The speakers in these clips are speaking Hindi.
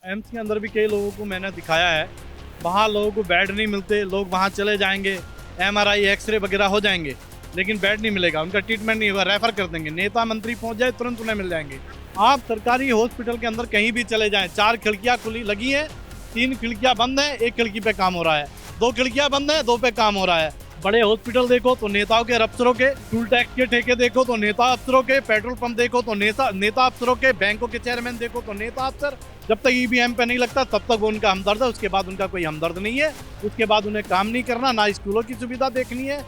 एम्स के अंदर भी कई लोगों को मैंने दिखाया है, वहाँ लोगों को बेड नहीं मिलते, लोग वहाँ चले जाएंगे, एमआरआई एक्सरे वगैरह हो जाएंगे, लेकिन बेड नहीं मिलेगा, उनका ट्रीटमेंट नहीं होगा, रेफर कर देंगे। नेता मंत्री पहुँच जाए तुरंत उन्हें मिल जाएंगे। आप सरकारी हॉस्पिटल के अंदर कहीं भी चले जाएं, 4 खिड़कियाँ खुली लगी हैं, 3 खिड़कियाँ बंद हैं, 1 खिड़की पे काम हो रहा है, 2 खिड़कियाँ बंद हैं, 2 पे काम हो रहा है। बड़े हॉस्पिटल देखो तो नेताओं के अफसरों के, टूल टैक्स के ठेके देखो तो नेता अफसरों के, पेट्रोल पंप देखो तो नेता अफसरों के, बैंकों के चेयरमैन देखो तो नेता अफसर। जब तक ईवीएम पे नहीं लगता तब तक वो उनका हमदर्द है, उसके बाद उनका कोई हमदर्द नहीं है। उसके बाद उन्हें काम नहीं करना, ना स्कूलों की सुविधा देखनी है।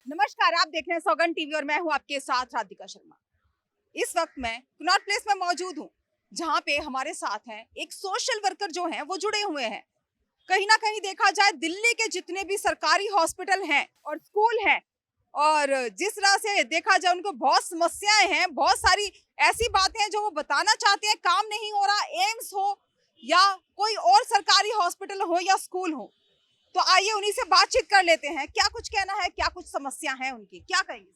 नमस्कार, आप देख रहे हैं सौगंध टीवी और मैं हूं आपके साथ राधिका शर्मा। इस वक्त मैं कनॉट प्लेस में मौजूद हूं, जहां पे हमारे साथ हैं एक सोशल वर्कर जो हैं वो जुड़े हुए हैं। कहीं ना कहीं देखा जाए दिल्ली के जितने भी सरकारी हॉस्पिटल हैं और स्कूल हैं, और जिस तरह से देखा जाए उनको बहुत समस्याएं हैं, बहुत सारी ऐसी बातें हैं जो वो बताना चाहते हैं, काम नहीं हो रहा, एम्स हो या कोई और सरकारी हॉस्पिटल हो या स्कूल हो। तो आइए उन्हीं से बातचीत कर लेते हैं, क्या कुछ कहना है, क्या कुछ समस्या है उनकी, क्या कहेंगे।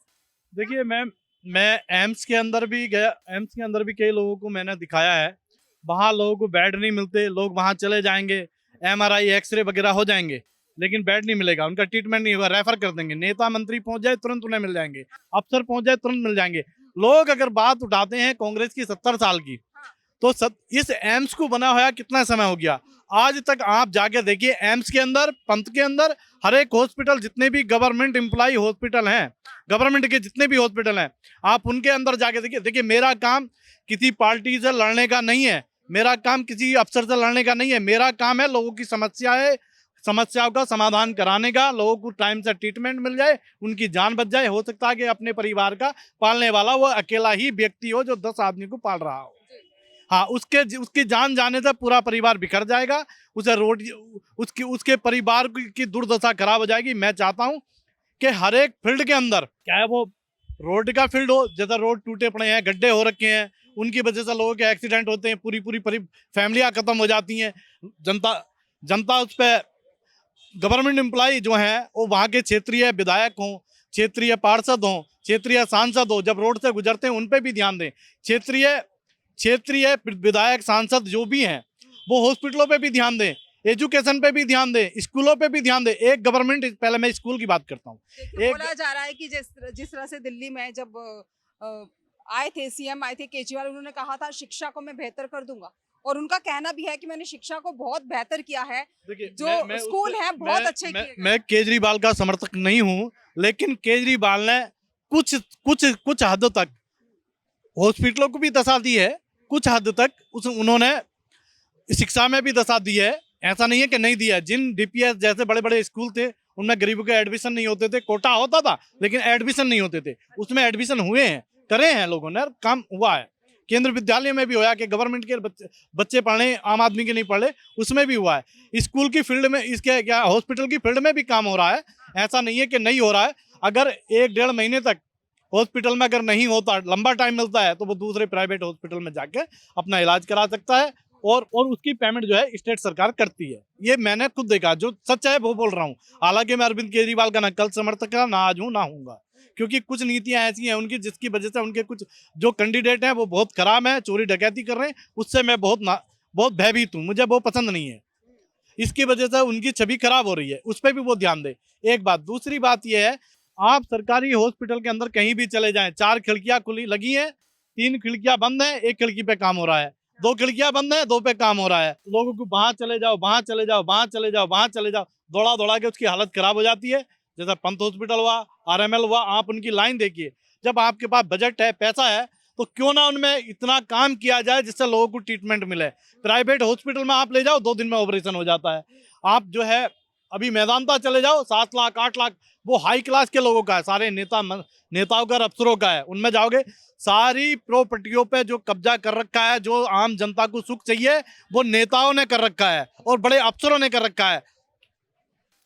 देखिए मैम, मैं एम्स के अंदर भी गया, एम्स के अंदर भी कई लोगों को मैंने दिखाया है, वहाँ लोगों को बेड नहीं मिलते, लोग वहाँ चले जाएंगे, एमआरआई एक्सरे वगैरह हो जाएंगे, लेकिन बेड नहीं मिलेगा, उनका ट्रीटमेंट नहीं होगा, रेफर कर देंगे। नेता मंत्री पहुंच जाए तुरंत उन्हें मिल जाएंगे, अफसर पहुंच जाए तुरंत मिल जाएंगे। लोग अगर बात उठाते हैं कांग्रेस की 70 साल की, तो इस एम्स को बना हुआ कितना समय हो गया, आज तक आप जाके देखिए एम्स के अंदर, पंत के अंदर, हर एक हॉस्पिटल, जितने भी गवर्नमेंट एम्प्लॉय हॉस्पिटल हैं, गवर्नमेंट के जितने भी हॉस्पिटल हैं, आप उनके अंदर जाके देखिए। देखिए, मेरा काम किसी पार्टी से लड़ने का नहीं है, मेरा काम किसी अफसर से लड़ने का नहीं है, मेरा काम है लोगों की समस्याओं का समाधान कराने का, लोगों को टाइम से ट्रीटमेंट मिल जाए, उनकी जान बच जाए। हो सकता है कि अपने परिवार का पालने वाला वो अकेला ही व्यक्ति हो जो 10 आदमी को पाल रहा हो। हाँ, उसकी जान जाने से पूरा परिवार बिखर जाएगा, उसे उसके परिवार की दुर्दशा खराब हो जाएगी। मैं चाहता हूँ कि हर एक फील्ड के अंदर, चाहे वो रोड का फील्ड हो, जैसे रोड टूटे पड़े हैं, गड्ढे हो रखे हैं, उनकी वजह से लोगों के एक्सीडेंट होते हैं, पूरी फैमिलियां खत्म हो जाती हैं। जनता उस पर, गवर्नमेंट एम्प्लॉय जो हैं वो वहाँ के क्षेत्रीय विधायक हों, क्षेत्रीय पार्षद हों, क्षेत्रीय सांसद हो, जब रोड से गुजरते हैं उन पर भी ध्यान दें। क्षेत्रीय विधायक सांसद जो भी हैं वो हॉस्पिटलों पे भी ध्यान दें, एजुकेशन पे भी ध्यान दें, स्कूलों पे भी ध्यान दें। एक गवर्नमेंट, पहले मैं स्कूल की बात करता हूँ। बोला जा रहा है कि जिस तरह से दिल्ली में जब आए थे, सीएम आए थे केजरीवाल, उन्होंने कहा था शिक्षा को मैं बेहतर कर दूंगा, और उनका कहना भी है कि मैंने शिक्षा को बहुत बेहतर किया है, जो स्कूल है बहुत अच्छे किए गए। मैं केजरीवाल का समर्थक नहीं हूँ, लेकिन केजरीवाल ने कुछ हद तक हॉस्पिटलों को भी दशा दी है, कुछ हद तक उन्होंने शिक्षा में भी दशा दी है, ऐसा नहीं है कि नहीं दिया है। जिन डीपीएस जैसे बड़े बड़े स्कूल थे उनमें गरीबों के एडमिशन नहीं होते थे, कोटा होता था लेकिन एडमिशन नहीं होते थे, उसमें एडमिशन हुए हैं, करे हैं लोगों ने, काम हुआ है। केंद्र विद्यालय में भी हुआ कि गवर्नमेंट के बच्चे पढ़े, आम आदमी के नहीं पढ़े, उसमें भी हुआ है। स्कूल की फील्ड में, इसके क्या हॉस्पिटल की फील्ड में भी काम हो रहा है, ऐसा नहीं है कि नहीं हो रहा है। अगर 1-1.5 महीने तक हॉस्पिटल में अगर नहीं होता, लंबा टाइम मिलता है, तो वो दूसरे प्राइवेट हॉस्पिटल में जाके अपना इलाज करा सकता है, और उसकी पेमेंट जो है स्टेट सरकार करती है। ये मैंने खुद देखा, जो सच है वो बोल रहा हूँ। हालांकि मैं अरविंद केजरीवाल का ना कल समर्थक है, ना आज हूँ, ना हूँगा, क्योंकि कुछ नीतियां ऐसी हैं उनकी जिसकी वजह से उनके कुछ जो कैंडिडेट हैं वो बहुत खराब हैं, चोरी डकैती कर रहे हैं, उससे मैं बहुत भयभीत हूँ, मुझे वो पसंद नहीं है। इसकी वजह से उनकी छवि खराब हो रही है, उस पर भी वो ध्यान दे। एक बात, दूसरी बात यह है, आप सरकारी हॉस्पिटल के अंदर कहीं भी चले जाएं, 4 खिड़कियां खुली लगी हैं, 3 खिड़कियां बंद हैं, 1 खिड़की पे काम हो रहा है, 2 खिड़कियां बंद हैं, 2 पे काम हो रहा है। लोगों को वहां चले जाओ, वहां चले जाओ, वहां चले जाओ, वहां चले जाओ, दौड़ा दौड़ा के उसकी हालत खराब हो जाती है। जैसा पंत हॉस्पिटल हुआ, आरएमएल हुआ, आप उनकी लाइन देखिए। जब आपके पास बजट है, पैसा है, तो क्यों ना उनमें इतना काम किया जाए जिससे लोगों को ट्रीटमेंट मिले। प्राइवेट हॉस्पिटल में आप ले जाओ, 2 दिन में ऑपरेशन हो जाता है। आप जो है अभी मैदानता चले जाओ, 7 लाख 8 लाख, वो हाई क्लास के लोगों का है, सारे नेताओं का, अफसरों का है। उनमें जाओगे, सारी प्रॉपर्टियों पे जो कब्जा कर रखा है, जो आम जनता को सुख चाहिए, वो नेताओं ने कर रखा है और बड़े अफसरों ने कर रखा है।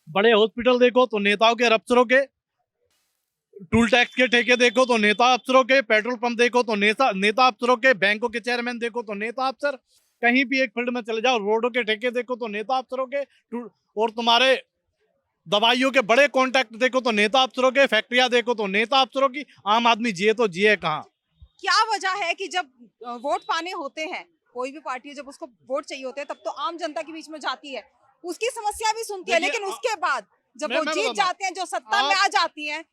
बड़े हॉस्पिटल देखो तो नेताओं के, अफसरों के, टूल टैक्स के ठेके देखो तो नेता अफसरों के, पेट्रोल पंप देखो तो नेता अफसरों के, बैंकों के चेयरमैन देखो तो नेता अफसर। कहीं भी एक फील्ड में चले जाओ, रोडों के ठेके देखो तो नेता अफसरों के, और तुम्हारे दवाइयों के बड़े कॉन्ट्रैक्ट देखो तो नेता अफसरों के, फैक्ट्रियां देखो तो नेता अफसरों की। आम आदमी जिए तो जिए कहाँ। क्या वजह है कि जब वोट पाने होते हैं, कोई भी पार्टी जब उसको वोट चाहिए होते हैं तब तो आम जनता के बीच में जाती है, उसकी समस्या भी सुनती है, देखिए, लेकिन उसके बाद जब मैं वो जीत बताता हूं। जाते हैं, जो सत्ता में आ जाती हैं,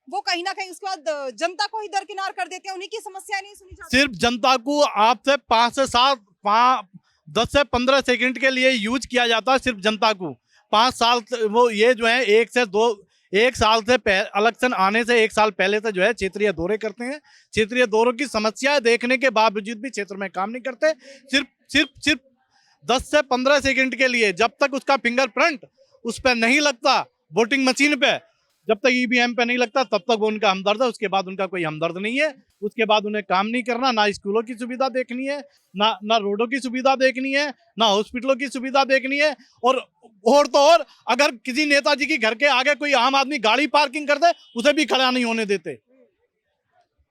वो कहीं ना कहीं उसके बाद जनता को ही दरकिनार कर देते हैं, उन्हीं की समस्या नहीं सुनी जाती। सिर्फ जनता को आपसे 5 से 7 10 से 15 सेकंड के लिए यूज किया जाता है। सिर्फ जनता को 5 साल वो ये जो है 1 साल से इलेक्शन आने से 1 साल पहले से जो है क्षेत्रीय दौरे करते हैं। क्षेत्रीय दौरों की समस्याएं देखने के बावजूद भी क्षेत्र में काम नहीं करते। सिर्फ 10 से 15 सेकंड के लिए, जब तक उसका फिंगरप्रिंट उस पर नहीं लगता वोटिंग मशीन पे, जब तक ईवीएम पे नहीं लगता तब तक वो उनका हमदर्द है। उसके बाद उनका कोई हमदर्द नहीं है। उसके बाद उन्हें काम नहीं करना, ना स्कूलों की सुविधा देखनी है, ना रोडों की सुविधा देखनी है, ना हॉस्पिटलों की सुविधा देखनी है। और तो और, अगर किसी नेताजी की घर के आगे कोई आम आदमी गाड़ी पार्किंग कर दे, उसे भी खड़ा नहीं होने देते,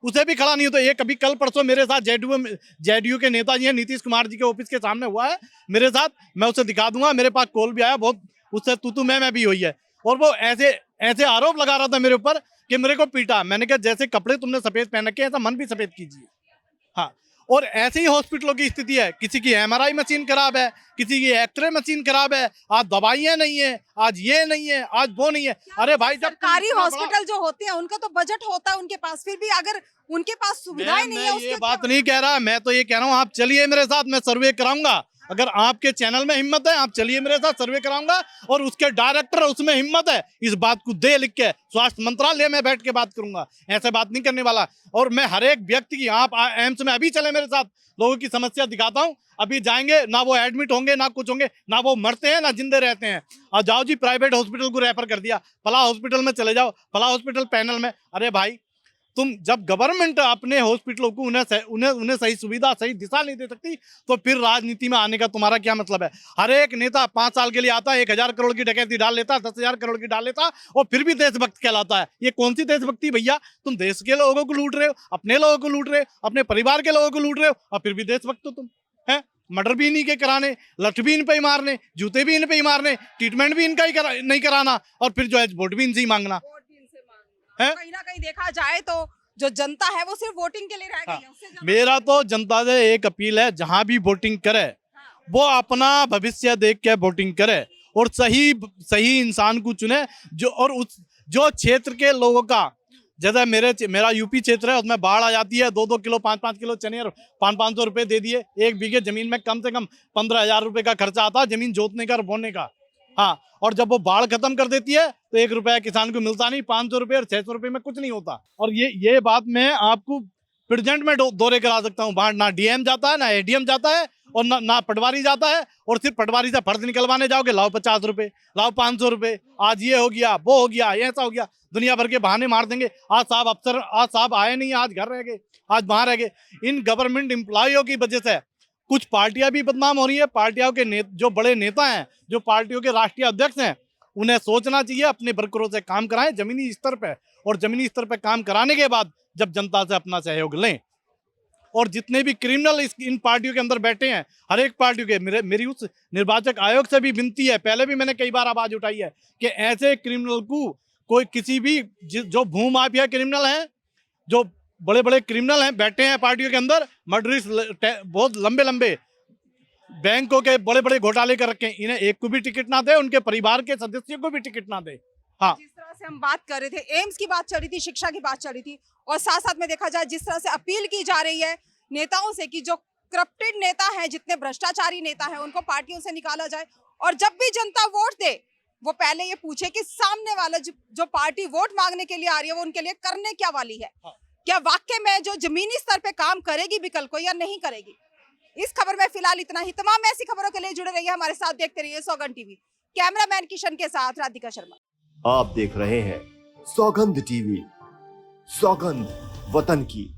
उसे भी खड़ा नहीं होता। ये कभी कल परसों मेरे साथ जेडीयू के नेता जी हैं, नीतीश कुमार जी के ऑफिस के सामने हुआ है मेरे साथ। मैं उसे दिखा दूंगा, मेरे पास कॉल भी आया, बहुत उससे तू मैं भी हुई है। और वो ऐसे आरोप लगा रहा था मेरे ऊपर कि मेरे को पीटा। मैंने कहा जैसे कपड़े तुमने सफेद पहन रखे हैं, ऐसा मन भी सफेद कीजिए। हाँ, और ऐसे ही हॉस्पिटलों की स्थिति है। किसी की एमआरआई मशीन खराब है, किसी की एक्सरे मशीन खराब है, आज दवाइयां नहीं है, आज ये नहीं है, आज वो नहीं है। अरे भाई, जब सरकारी हॉस्पिटल जो होते हैं उनका तो बजट होता है उनके पास, फिर भी अगर उनके पास सुविधाएं नहीं है, मैं उसके ये बात नहीं कह रहा, मैं तो ये कह रहा हूँ आप चलिए मेरे साथ, मैं सर्वे कराऊंगा। अगर आपके चैनल में हिम्मत है, आप चलिए मेरे साथ, सर्वे कराऊंगा। और उसके डायरेक्टर उसमें हिम्मत है, इस बात को दे लिख के स्वास्थ्य मंत्रालय में बैठ के बात करूंगा। ऐसे बात नहीं करने वाला। और मैं हर एक व्यक्ति की, आप एम्स में अभी चले मेरे साथ, लोगों की समस्या दिखाता हूँ। अभी जाएंगे ना, वो एडमिट होंगे ना कुछ होंगे, ना वो मरते हैं ना जिंदे रहते हैं। और जाओ जी प्राइवेट हॉस्पिटल को रेफर कर दिया, फला हॉस्पिटल में चले जाओ, फला हॉस्पिटल पैनल में। अरे भाई, तुम जब गवर्नमेंट अपने हॉस्पिटलों को उन्हें सही सुविधा, सही दिशा नहीं दे सकती, तो फिर राजनीति में आने का तुम्हारा क्या मतलब है? हर एक नेता 5 साल के लिए आता है, 1000 करोड़ की डकैती डाल लेता, 10,000 करोड़ की डाल लेता, और फिर भी देशभक्त कहलाता है। ये कौन सी देशभक्ति भैया? तुम देश के लोगों को लूट रहे हो, अपने लोगों को लूट रहे हो, अपने परिवार के लोगों को लूट रहे हो, और फिर भी देशभक्त हो तुम, है? मर्डर भी इन्हीं के कराने, लठ भी इन पे ही मारने, जूते भी इन पे ही मारने, ट्रीटमेंट भी इनका ही नहीं कराना, और फिर जो है वोट भी इनसे ही मांगना है। कहीं ना कहीं देखा जाए तो जो जनता है वो सिर्फ वोटिंग के लिए रह गई है, उससे ज्यादा- मेरा तो जनता से एक अपील है, जहां भी वोटिंग करे वो अपना भविष्य देख के वोटिंग करे, और सही इंसान को चुने, जो क्षेत्र के लोगों का। जैसे मेरा यूपी क्षेत्र है, उसमें बाढ़ आ जाती है, 2-2 किलो 5-5 किलो चने और 500-500 रुपए दे दिए। 1 बीघे जमीन में कम से कम 15,000 रुपए का खर्चा आता है, जमीन जोतने का और बोने का। हाँ, और जब वो बाढ़ खत्म कर देती है तो 1 रुपया किसान को मिलता नहीं, 500 रुपए और 600 रुपए में कुछ नहीं होता। और ये बात मैं आपको प्रेजेंट में दौरे करा सकता हूँ। बाढ़ ना डीएम जाता है, ना एडीएम जाता है, और ना पटवारी जाता है। और सिर्फ पटवारी से फर्ज निकलवाने जाओगे, लाओ 50 रुपए, लाओ 500 रुपए, आज ये हो गया, वो हो गया, ऐसा हो गया, दुनिया भर के बहाने मार देंगे। आज साहब आए नहीं, आज घर रह गए, आज बाहर रह गए। इन गवर्नमेंट एम्प्लॉइयों की वजह से कुछ पार्टियां भी बदनाम हो रही है। पार्टियों के जो बड़े नेता हैं, जो पार्टियों के राष्ट्रीय अध्यक्ष हैं, उन्हें सोचना चाहिए, अपने वर्करों से काम कराएं जमीनी स्तर पे, और जमीनी स्तर पे काम कराने के बाद जब जनता से अपना सहयोग लें। और जितने भी क्रिमिनल इन पार्टियों के अंदर बैठे हैं, हर एक पार्टियों के, मेरी उस निर्वाचक आयोग से भी विनती है, पहले भी मैंने कई बार आवाज उठाई है, कि ऐसे क्रिमिनल को कोई किसी भी जो भू माफिया क्रिमिनल हैं, जो बड़े बड़े क्रिमिनल हैं बैठे हैं पार्टियों के अंदर, मर्डरिस्ट, बहुत लंबे बैंकों के बड़े बड़े घोटाले कर रखे हैं, इन्हें एक को भी टिकट ना दे, उनके परिवार के सदस्यों को भी टिकट ना दे। हाँ, जिस तरह से हम बात कर रहे थे, एम्स की बात चल रही थी, शिक्षा की बात चल रही थी, और साथ साथ में देखा जाए जिस तरह से अपील की जा रही है नेताओं से कि जो करप्टेड नेता हैं, जितने भ्रष्टाचारी नेता हैं, उनको पार्टियों से निकाला जाए। और जब भी जनता वोट दे, वो पहले ये पूछे कि सामने वाला जो पार्टी वोट मांगने के लिए आ रही है, वो उनके लिए करने क्या वाली है। क्या वाकई में जो जमीनी स्तर पे काम करेगी भी कल को, या नहीं करेगी। इस खबर में फिलहाल इतना ही। तमाम ऐसी खबरों के लिए जुड़े रहिए हमारे साथ, देखते रहिए सौगंध टीवी। कैमरामैन किशन के साथ राधिका शर्मा। आप देख रहे हैं सौगंध टीवी, सौगंध वतन की।